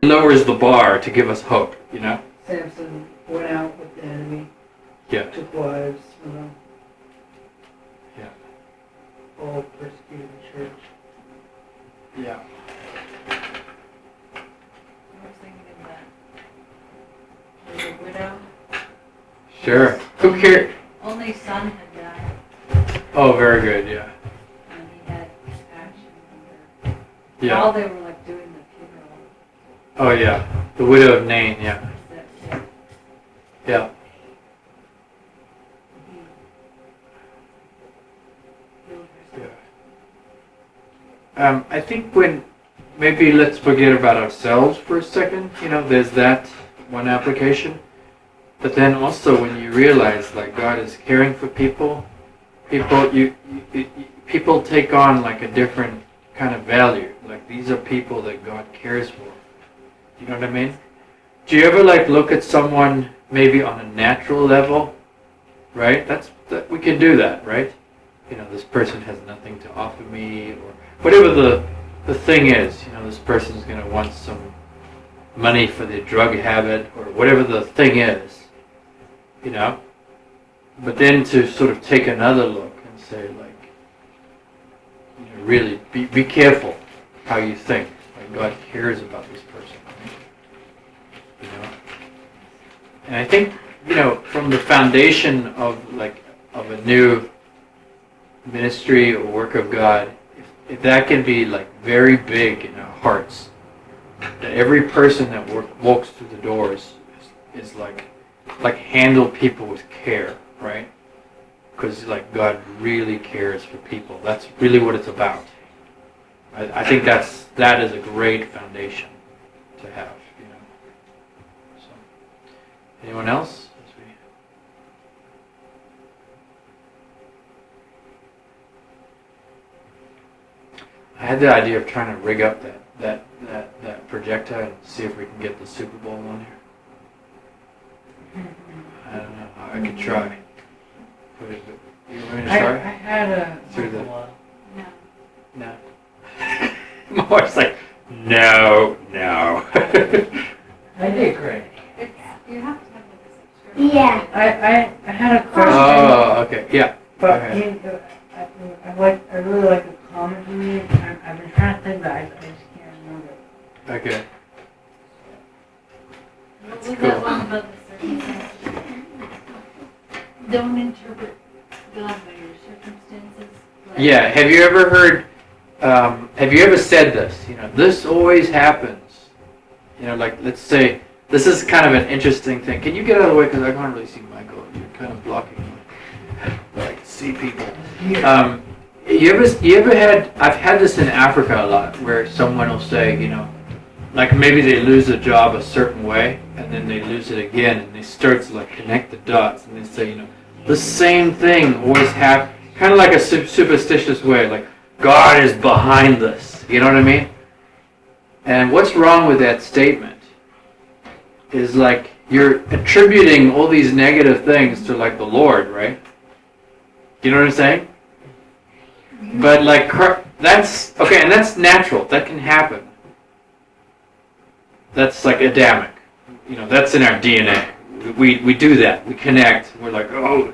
lowers the bar to give us hope, you know? Samson went out with the enemy. Yeah. Took wives from them. Yeah. All persecuted the church. Yeah. I was thinking of that. There's a widow. Sure. Who cares? Only son had died, Oh, very good, yeah. and he had action under. Yeah. While they were like doing the funeral. Oh, yeah. The widow of Nain, yeah. That, yeah, Yeah. he killed herself. Yeah. I think maybe let's forget about ourselves for a second. You know, there's that one application. But then also when you realize like God is caring for people, people take on like a different kind of value. Like these are people that God cares for. You know what I mean? Do you ever like look at someone maybe on a natural level? Right? We can do that, right? You know, this person has nothing to offer me, or whatever the thing is. You know, this person's going to want some money for their drug habit, or whatever the thing is. You know? But then to sort of take another look and say, like, you know, really be careful how you think. Like God cares about this person. You know? And I think, you know, from the foundation of a new ministry or work of God, if that can be like very big in our hearts, that every person that walks through the doors is like handle people with care, right? Because like God really cares for people. That's really what it's about. I think that is a great foundation to have, you know. So, anyone else? I had the idea of trying to rig up that projector and see if we can get the Super Bowl on here. I don't know. I could try. You want me to I try? had a... Through the... No. No. My wife's like, no. I did great. You have to have like a subscription. Yeah. I had a question. Oh, okay. Yeah. But Okay. I really like the comment you made. I've been trying to think, but I just can't remember. Okay. What was cool. that one about the circumstances? Don't interpret God by your circumstances. Like, Yeah. Have you ever heard? Have you ever said this? You know, this always happens. You know, like let's say this is kind of an interesting thing. Can you get out of the way because I can't really see Michael. You're kind of blocking me. I can see people. You ever had? I've had this in Africa a lot, where someone will say, you know, like maybe they lose a job a certain way, and then they lose it again, and they start to like connect the dots, and they say, you know, the same thing always happens, kind of like a superstitious way, like God is behind this. You know what I mean? And what's wrong with that statement is like you're attributing all these negative things to like the Lord, right? You know what I'm saying? But like that's okay, and that's natural. That can happen. That's like Adamic. You know, that's in our DNA. We do that. We connect. We're like, oh,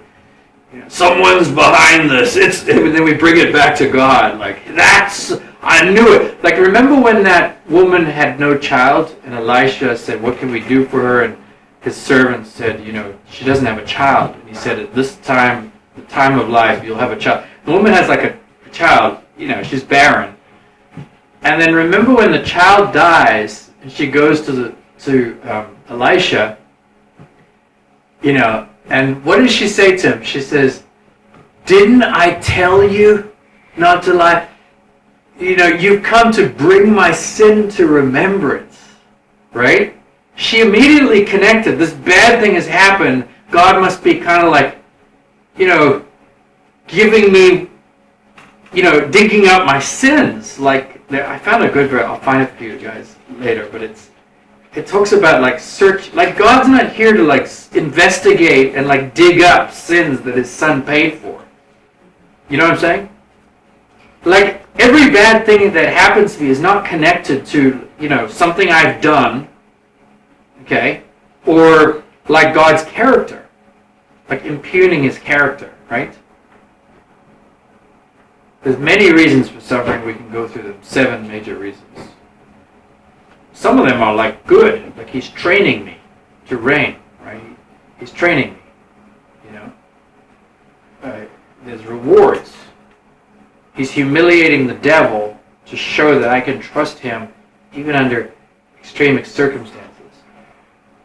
you know, someone's behind this. And then we bring it back to God. Like I knew it. Like remember when that woman had no child, and Elisha said, "What can we do for her?" And his servant said, "You know, she doesn't have a child." And he said, "At this time, the time of life, you'll have a child." The woman has like a child. You know, she's barren. And then remember when the child dies, and she goes to Elisha. You know, and what does she say to him? She says, "Didn't I tell you not to lie? You know, you've come to bring my sin to remembrance." Right? She immediately connected. This bad thing has happened. God must be kind of like, you know, giving me, you know, digging up my sins. Like, I found a good verse. I'll find it for you guys later, but it talks about like search, like God's not here to like investigate and like dig up sins that his son paid for. You know what I'm saying? Like every bad thing that happens to me is not connected to, something I've done, okay, or like God's character, like impugning his character, right? There's many reasons for suffering. We can go through them, 7 major reasons. Some of them are like good, like he's training me to reign, right? He's training me, There's rewards. He's humiliating the devil to show that I can trust him even under extreme circumstances.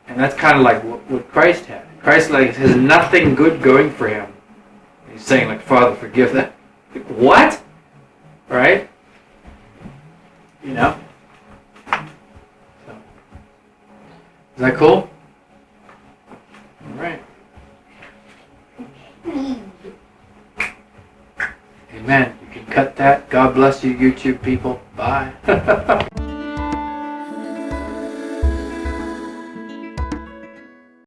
And that's kind of like what Christ had. Christ has nothing good going for him. He's saying like, Father, forgive them. Like, what? Right? So, is that cool? All right. Amen. You can cut that. God bless you, YouTube people. Bye.